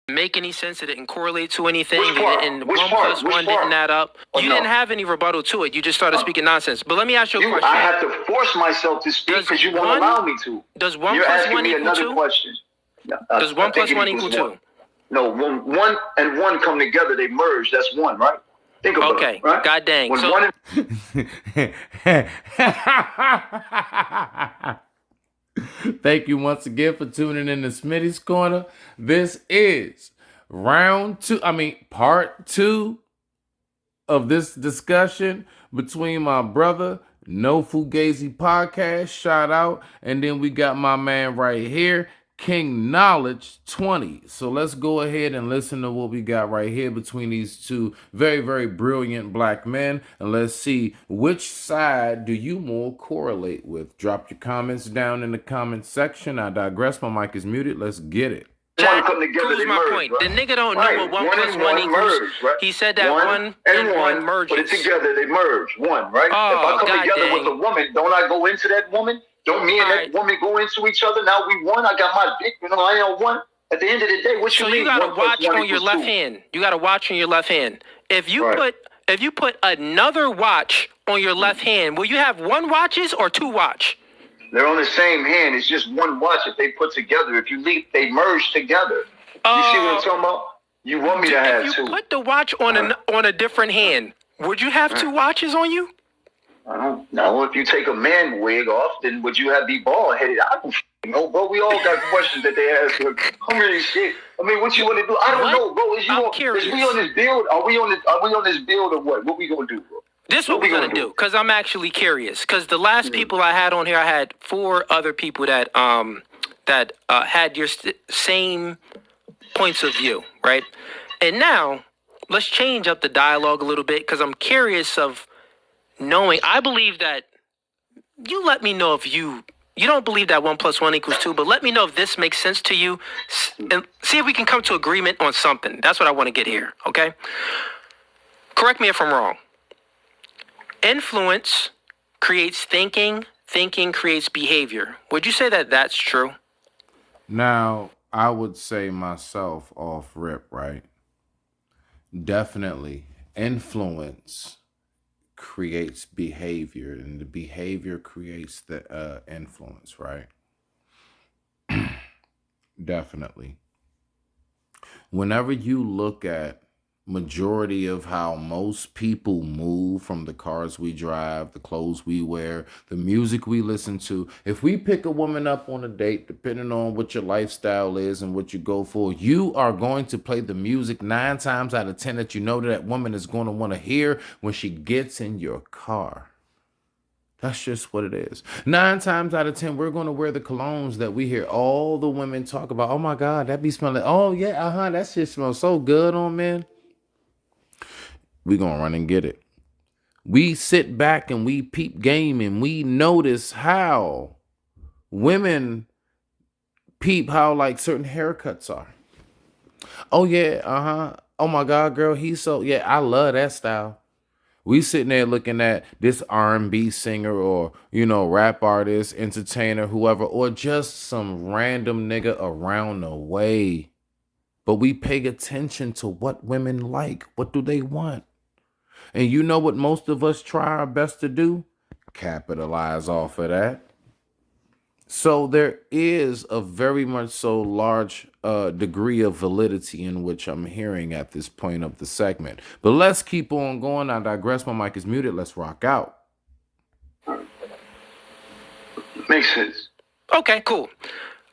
make any sense. It didn't correlate to anything. Which part? And Which 1 part? plus Which 1 part? didn't add up. Oh, You no. didn't have any rebuttal to it. You just started speaking nonsense. But let me ask you a question. I have to force myself to speak because you won't allow me to. Does 1 You're plus asking 1 me equal another 2? question. Does 1 plus 1 equal 2? No, one and one come together. They merge. That's 1, right? Think about it. Right? God dang. When So, one Thank you once again for tuning in to Smitty's Corner. This is part 2 of this discussion between my brother, No Fugazi Podcast, shout out, and then we got my man right here, King Knowledge 20. So let's go ahead and listen to what we got right here between these two very, very brilliant black men, and let's see which side do you more correlate with. Drop your comments down in the comment section. I digress. My mic is muted. Let's get it. one come together, proves they my merge, point. right? The nigga don't know Right. what 1 One plus and 1 one equals. merge, right? He said that 1 and 1 merges. Put it together, they merge. 1, right? Oh, if I come God together dang. with a woman, don't I go into that woman? Don't me and that woman go into each other? Now we one. I got my dick. I am one. At the end of the day, what you mean? So you gotta 1 plus watch 1 on your equals left 2? hand. You gotta watch on your left hand. If you Right. put another watch on your left hand, will you have 1 watches or 2 watch? They're on the same hand. It's just 1 watch if they put together. If you leave, they merge together. You see what I'm talking about? You want me to have 2. If you put the watch on a different hand, would you have 2 watches on you? I don't know. If you take a man wig off, then would you be bald headed? I don't know, bro. We all got questions that they ask. I'm really shit. I mean, what you want to do? I don't know, bro. Is we on this build? Are we on this build or what? What we gonna do, bro? This what we're gonna do, because I'm actually curious. Because the last people I had on here, I had 4 other people that had your same points of view, right? And now let's change up the dialogue a little bit, because I'm curious of knowing. I believe that you let me know if you don't believe that 1 plus 1 equals 2, but let me know if this makes sense to you, and see if we can come to agreement on something. That's what I want to get here. Okay. Correct me if I'm wrong. Influence creates thinking. Thinking creates behavior. Would you say that that's true? Now, I would say myself off rip, right? Definitely. Influence creates behavior, and the behavior creates the influence, right? Definitely. Whenever you look at majority of how most people move, from the cars we drive, the clothes we wear, the music we listen to, if we pick a woman up on a date, depending on what your lifestyle is and what you go for, you are going to play the music 9 times out of 10 that you know that woman is going to want to hear when she gets in your car. That's just what it is. 9 times out of 10, we're going to wear the colognes that we hear all the women talk about. Oh my God, that be smelling. Oh yeah, that shit smells so good on men. We're going to run and get it. We sit back and we peep game, and we notice how women peep how like certain haircuts are. Oh yeah, oh my God, girl, he's so, yeah, I love that style. We sitting there looking at this R&B singer or, rap artist, entertainer, whoever, or just some random nigga around the way. But we pay attention to what women like. What do they want? And you know what most of us try our best to do? Capitalize off of that. So there is a very much so large degree of validity in which I'm hearing at this point of the segment. But let's keep on going. I digress. My mic is muted. Let's rock out. Makes sense. Okay, cool.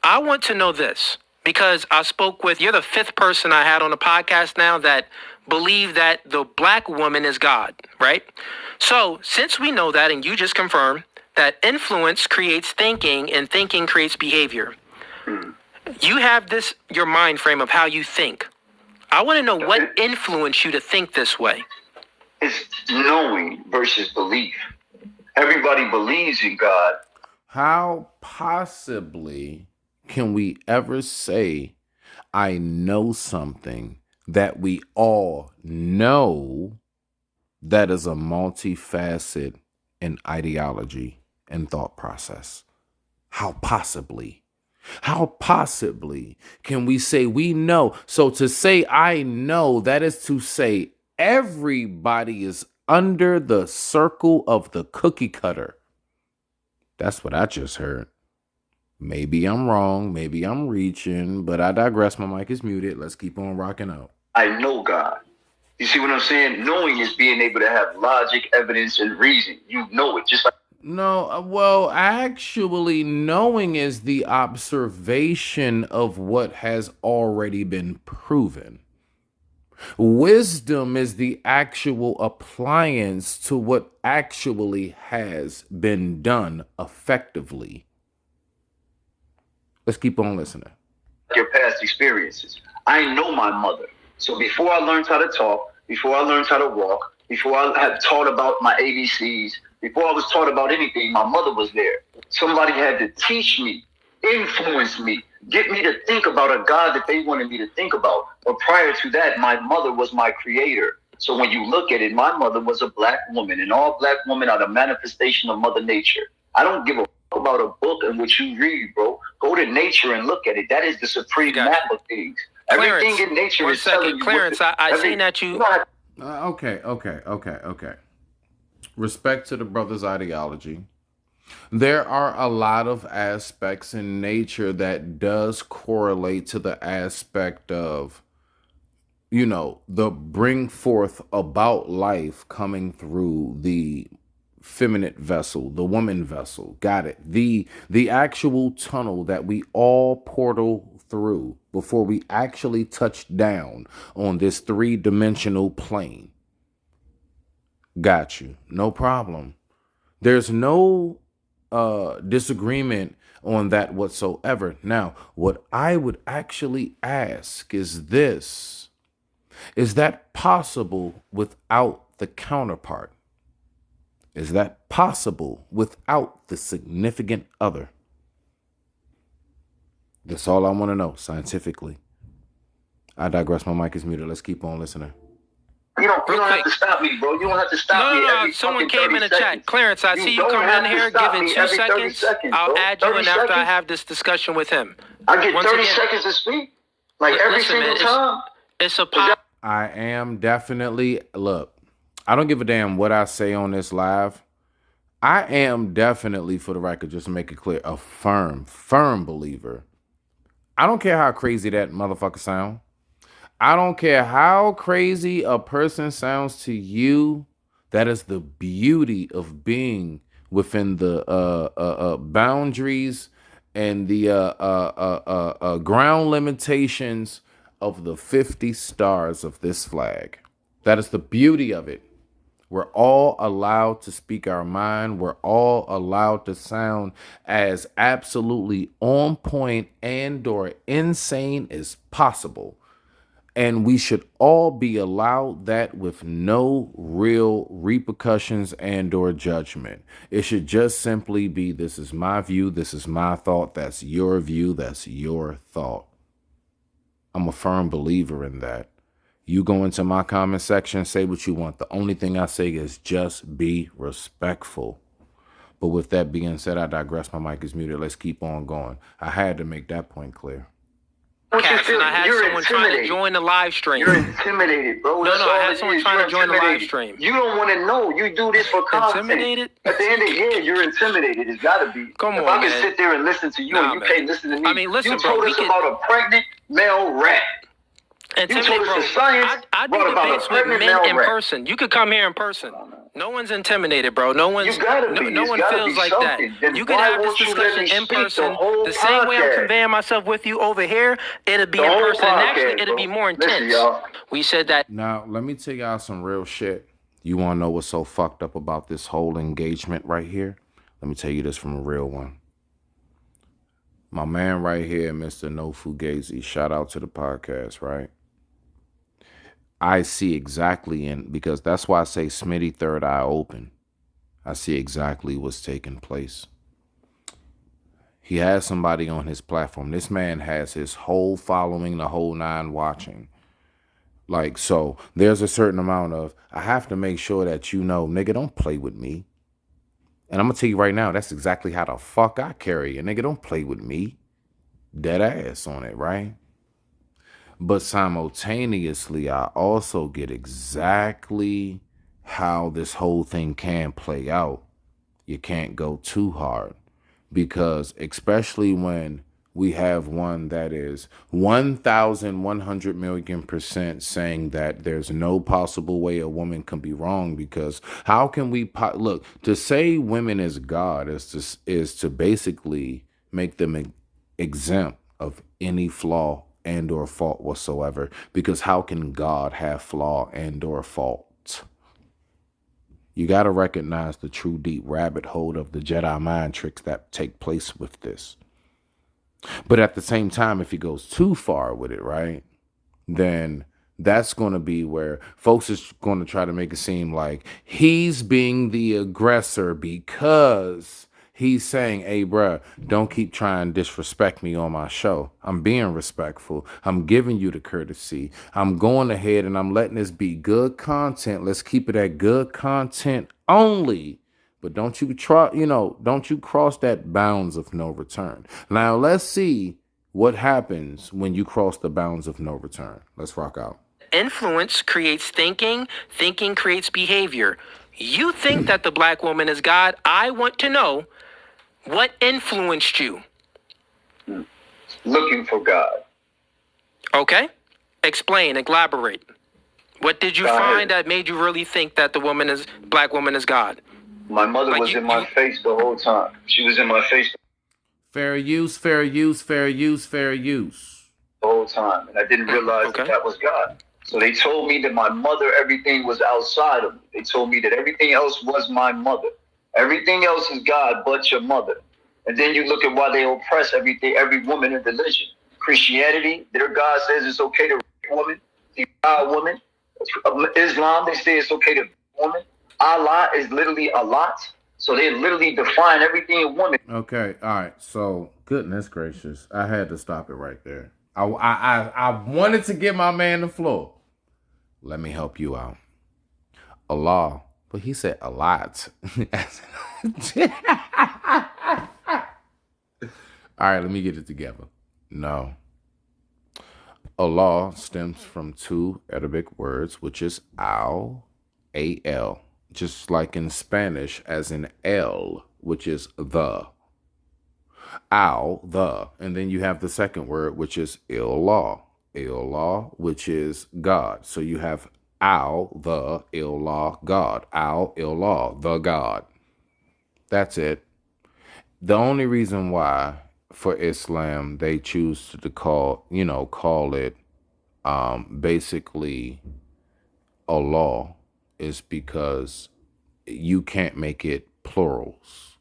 I want to know this because I spoke with, you're the 5th person I had on the podcast now that believe that the black woman is God, right? So since we know that, and you just confirmed that influence creates thinking and thinking creates behavior, you have this, your mind frame of how you think. I want to know what influenced you to think this way. It's knowing versus belief. Everybody believes in God. How possibly can we ever say, I know something that we all know that is a multifaceted in ideology and thought process? How possibly? How possibly can we say we know? So to say I know, that is to say everybody is under the circle of the cookie cutter. That's what I just heard. Maybe I'm wrong. Maybe I'm reaching, but I digress. My mic is muted. Let's keep on rocking out. I know God. You see what I'm saying? Knowing is being able to have logic, evidence, and reason. You know it, just like. No, well, actually, knowing is the observation of what has already been proven. Wisdom is the actual appliance to what actually has been done effectively. Let's keep on listening. Your past experiences. I know my mother. So before I learned how to talk, before I learned how to walk, before I had taught about my ABCs, before I was taught about anything, my mother was there. Somebody had to teach me, influence me, get me to think about a God that they wanted me to think about. But prior to that, my mother was my creator. So when you look at it, my mother was a black woman, and all black women are the manifestation of Mother Nature. I don't give a about a book in which you read, bro. Go to nature and look at it. That is the supreme map of things. Clarence, everything in nature is telling you. Clarence, I seen that you. Okay. Respect to the brother's ideology. There are a lot of aspects in nature that does correlate to the aspect of, you know, the bring forth about life coming through the feminine vessel, the woman vessel. Got it. The actual tunnel that we all portal through before we actually touch down on this 3-dimensional plane. Got you. No problem. There's no disagreement on that whatsoever. Now, what I would actually ask is this: is that possible without the counterpart? Is that possible without the significant other? That's all I want to know scientifically. I digress. My mic is muted. Let's keep on listening. You don't have to stop me, bro. You don't have to stop me. No. Someone came in the chat. Clarence, I see you come in here. Give it 2 seconds. I'll add you in after I have this discussion with him. I get 30 seconds to speak. Like every single time. It's a pop. I am definitely, look, I don't give a damn what I say on this live. I am definitely, for the record, just to make it clear, a firm believer. I don't care how crazy that motherfucker sound. I don't care how crazy a person sounds to you. That is the beauty of being within the boundaries and the ground limitations of the 50 stars of this flag. That is the beauty of it. We're all allowed to speak our mind. We're all allowed to sound as absolutely on point and or insane as possible. And we should all be allowed that with no real repercussions and or judgment. It should just simply be, this is my view, this is my thought, that's your view, that's your thought. I'm a firm believer in that. You go into my comment section, say what you want. The only thing I say is just be respectful. But with that being said, I digress. My mic is muted. Let's keep on going. I had to make that point clear. Cass, and I had someone trying to join the live stream. You're intimidated, bro. No, I had someone trying to join the live stream. You don't want to know. You do this for content. Intimidated? At the end of the day, you're intimidated. It's got to be. Come on, I can man. sit there and listen to you and you can't listen to me. I mean, listen, you told us about a pregnant male rat. Intimidate, bro. I do debates with men in person. You could come here in person. No one's intimidated, bro. No one feels like that. You could have this discussion in person. The same way I'm conveying myself with you over here, it'll be in person. And actually, it'll be more intense. We said that. Now, let me tell y'all some real shit. You want to know what's so fucked up about this whole engagement right here? Let me tell you this from a real one. My man right here, Mr. No Fugazi, shout out to the podcast, right? I see exactly, because that's why I say Smitty third eye open. I see exactly what's taking place. He has somebody on his platform. This man has his whole following, the whole 9 watching. Like, so there's a certain amount of, I have to make sure that you know, nigga, don't play with me. And I'm going to tell you right now, that's exactly how the fuck I carry it. Nigga, don't play with me. Dead ass on it, right? But simultaneously, I also get exactly how this whole thing can play out. You can't go too hard because especially when we have one that is 1,100 million% saying that there's no possible way a woman can be wrong, because how can we look, to say women is God is to basically make them exempt of any flaw and or fault whatsoever, because how can God have flaw and or fault? You got to recognize the true deep rabbit hole of the Jedi mind tricks that take place with this. But at the same time, if he goes too far with it, right, then that's going to be where folks is going to try to make it seem like he's being the aggressor because he's saying, hey, bruh, don't keep trying to disrespect me on my show. I'm being respectful. I'm giving you the courtesy. I'm going ahead and I'm letting this be good content. Let's keep it at good content only. But don't you don't you cross that bounds of no return. Now, let's see what happens when you cross the bounds of no return. Let's rock out. Influence creates thinking. Thinking creates behavior. You think that the black woman is God. I want to know what influenced you. Looking for God. Okay. Explain, elaborate. What did you find that made you really think that the black woman is God? My mother was in my face the whole time. She was in my face. Fair use, fair use, fair use, fair use. The whole time. And I didn't realize that was God. So they told me that my mother, everything was outside of me. They told me that everything else was my mother. Everything else is God but your mother. And then you look at why they oppress every woman in religion. Christianity, their God says it's okay to rape a woman, defile a woman. Islam, they say it's okay to rape a woman. Allah is literally a lot. So they literally define everything in women. Okay, all right. So, goodness gracious, I had to stop it right there. I wanted to give my man the floor. Let me help you out. Allah, but he said a lot. All right, let me get it together. No. Allah stems from two Arabic words, which is al, A-L. Just like in Spanish, as in el, which is the. Al, the. And then you have the second word, which is illah. Illah, which is God. So you have al, the, illah, God. Al, illah, the God. That's it. The only reason why for Islam they choose to call it basically Allah is because you can't make it plurals.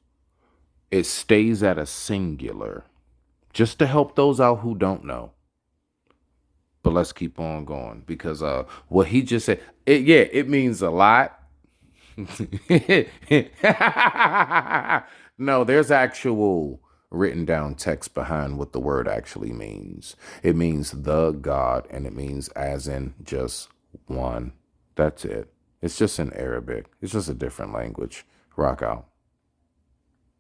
It stays at a singular, just to help those out who don't know. But let's keep on going, because what he just said, it means a lot. No, there's actual written down text behind what the word actually means. It means the God, and it means as in just one. That's it. It's just in Arabic. It's just a different language. Rock out.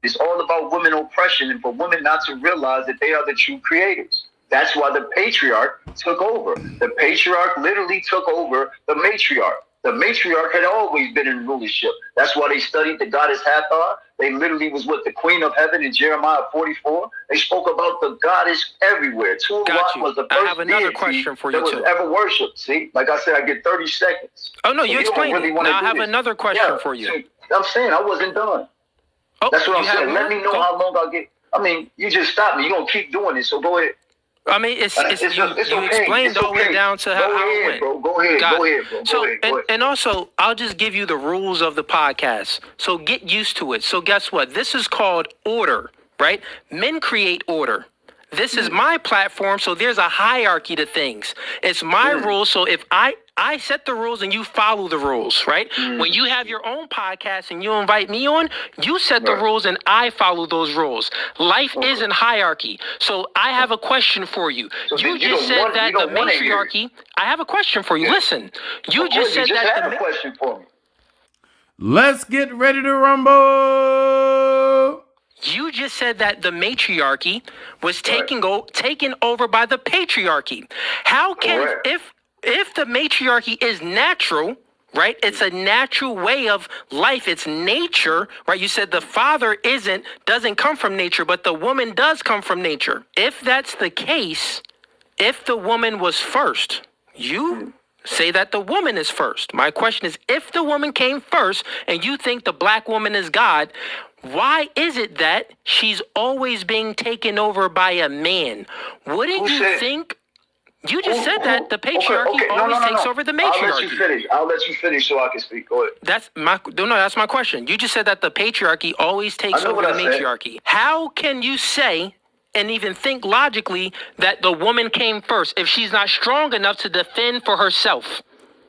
It's all about women oppression and for women not to realize that they are the true creators. That's why the patriarch took over. The patriarch literally took over the matriarch. The matriarch had always been in rulership. That's why they studied the goddess Hathor. They literally was with the queen of heaven in Jeremiah 44. They spoke about the goddess everywhere. Got you. Was the first I have another question for you, that was ever worshipped. See, like I said, I get 30 seconds. Oh, no, you explained it. Now I have another question for you. See, I'm saying I wasn't done. Oh, that's what I'm saying. Let me know how long I'll get. I mean, you just stopped me. You're going to keep doing it, so go ahead. I mean, you okay. explained all the way down to how it went. Bro. Go ahead, bro. So, go ahead. And also, I'll just give you the rules of the podcast. So get used to it. So guess what? This is called order, right? Men create order. This is my platform, so there's a hierarchy to things. It's my rules, so if I set the rules and you follow the rules, right? When you have your own podcast and you invite me on, you set the rules and I follow those rules. Life is in hierarchy. So I have a question for you. So you just said that the matriarchy. I have a question for you. Listen, you just said that the question for me. Let's get ready to rumble. You just said that the matriarchy was Right. taken over by the patriarchy. How can Correct. if the matriarchy is natural, right? It's a natural way of life. It's nature, right? You said the father doesn't come from nature, but the woman does come from nature. If that's the case, if the woman was first, you say that the woman is first. My question is, if the woman came first and you think the black woman is God, why is it that she's always being taken over by a man? Wouldn't Who you said- think? You just said that the Okay, patriarchy no, always no, takes no. over the I'll let you matriarchy. finish so I can speak. Go ahead. That's my question. You just said that the patriarchy always takes I know over what the I said. matriarchy. How can you say and even think logically that the woman came first if she's not strong enough to defend for herself?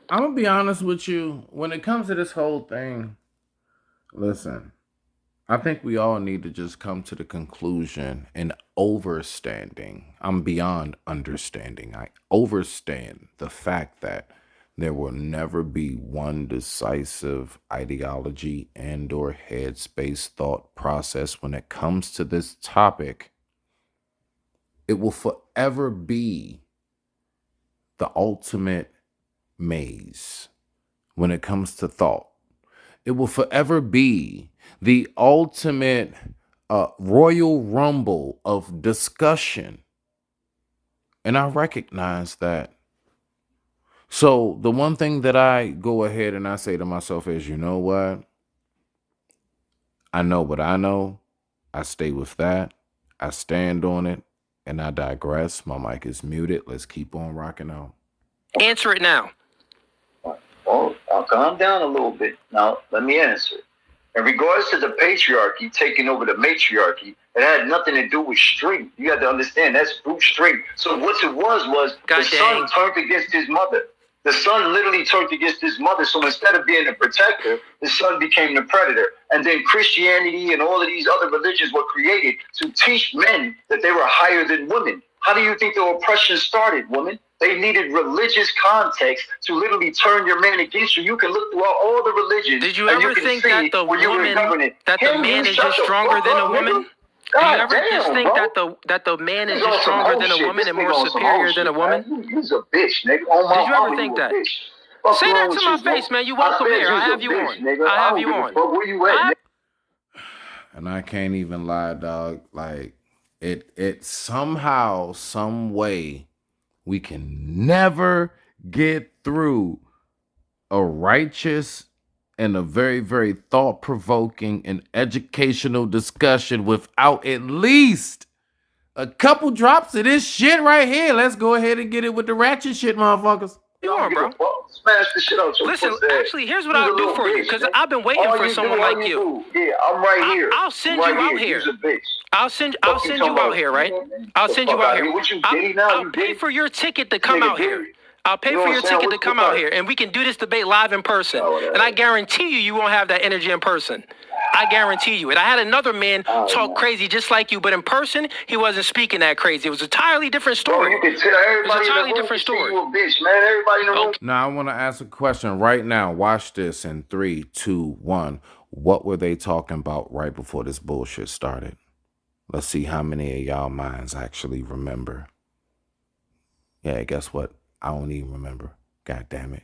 I'm gonna be honest with you. When it comes to this whole thing, listen, I think we all need to just come to the conclusion and overstanding. I'm beyond understanding. I overstand the fact that there will never be one decisive ideology and or headspace thought process when it comes to this topic. It will forever be the ultimate maze when it comes to thought. It will forever be the ultimate royal rumble of discussion. And I recognize that. So the one thing that I go ahead and I say to myself is, you know what? I know what I know. I stay with that. I stand on it. And I digress. My mic is muted. Let's keep on rocking out. Answer it now. Well, I'll calm down a little bit. Now, let me answer. In regards to the patriarchy taking over the matriarchy, it had nothing to do with strength. You have to understand that's brute strength. So what it was the son turned against his mother. The son literally turned against his mother. So instead of being the protector, the son became the predator. And then Christianity and all of these other religions were created to teach men that they were higher than women. How do you think the oppression started, woman? They needed religious context to literally turn your man against you. You can look throughout all the religions. Did you ever think that the man is just stronger than a woman? Do you ever just think that the man is just stronger than a woman and more superior than a woman? He's a bitch, nigga. Did you ever think that? Say that to my face, man. You welcome here. I have you on. I have you on. Where you at, and I can't even lie, dog. Like it somehow, some way, we can never get through a righteous and a very, very thought-provoking and educational discussion without at least a couple drops of this shit right here. Let's go ahead and get it with the ratchet shit, motherfuckers. You on, bro? Smash the shit out your Listen, pussy. actually, here's what I'll do for you, because I've been waiting for someone like you. Yeah, I'm right here. I'll send you out here. I'll send you out here, right? I'll send you out here. I'll pay for your ticket to come out here. I'll pay for your ticket to come out here, and we can do this debate live in person. And I guarantee you won't have that energy in person. I guarantee you. And I had another man talk crazy just like you, but in person, he wasn't speaking that crazy. It was a entirely different story. You can tell everybody in the room can see you a bitch, man. Everybody in the room. Now, I want to ask a question right now. Watch this in 3, 2, 1. What were they talking about right before this bullshit started? Let's see how many of y'all minds actually remember. Yeah, guess what? I don't even remember. God damn it.